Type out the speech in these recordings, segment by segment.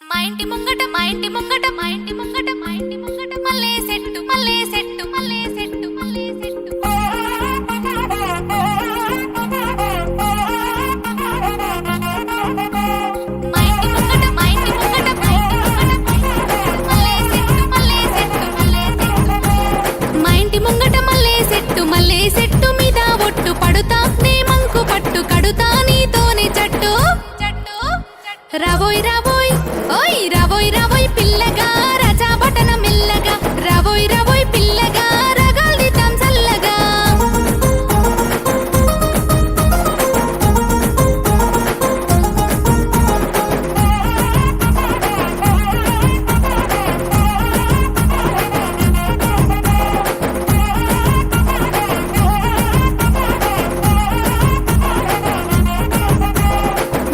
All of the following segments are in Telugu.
మా ఇంటి ముంగట మల్లె చెట్టు మా ఇంటి ముంగట మల్లె చెట్టు మీద ఒట్టు పడుతా నే మంకు పట్టు కడుతా నీతోనే చట్టు రావోయ్ రావోయ్ ఓయ్ రావోయ్ పిల్లగా రాజా బటన మెల్లగా రావోయ్ పిల్లగా రగల్దితం చల్లగా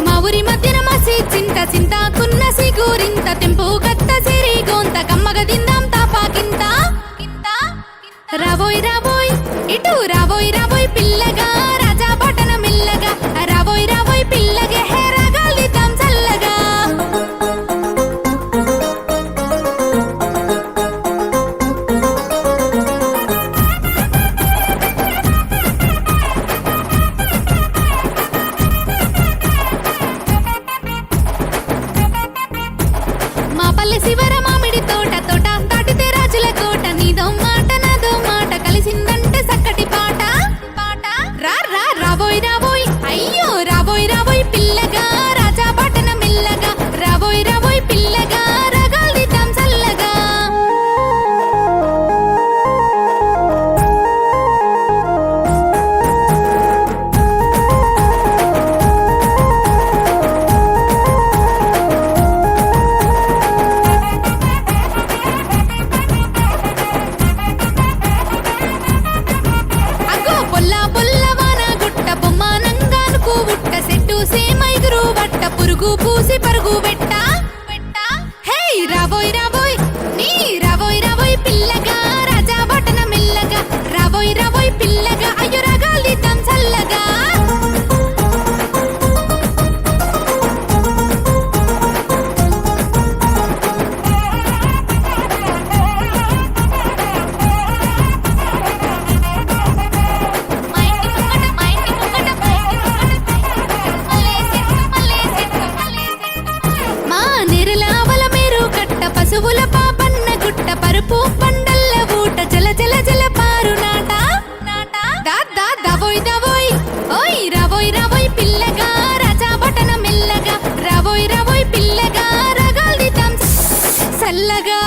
మా ఊరి మధ్యన మసి చింతాకున్న సిగూరింత తెంపు గత్త సిరి గోంత కమ్మగ దిందాం తాపాకింత రావోయ్ ఇటు రావోయ్ పిల్లగా రాజా బటన మెల్లగా రావోయ్ పిల్లగా హెరగల్దితం చల్లగా మా పల్లె శివర మామిడి తోట తాటితే రాజుల కోట నీదో మాట నాదో మాట కలిసిందంటే సక్కటి పాట రావోయ్ అయ్యో రావోయ్ పిల్లగా రాజా బటన మెల్లగా రావోయ్ పిల్లగా రగల్దితం చల్లగా అగ్గో బొల్ల వాన గుట్ట బొమ్మానంగానుకు ఉట్ట సెట్టు సేమైగురు వట్ట పురుగు పూసి పరుగు వెట్ట హే రావోయ్ నీ రావోయ్ పిల్లగా రాజా బటన మెల్లగా రావోయ్ పిల్లగా అయ్యో రగల్దితం చల్లగా మా నెరలావల మేరు కట్ట పశువుల పాపన్న గుట్ట పరుపు పండల్ల ఊట జల పారు నాట దావోయ్ ఓయ్ రావోయ్ పిల్లగా రాజా బటన మెల్లగా రావోయ్ పిల్లగా రగల్దితం చల్లగా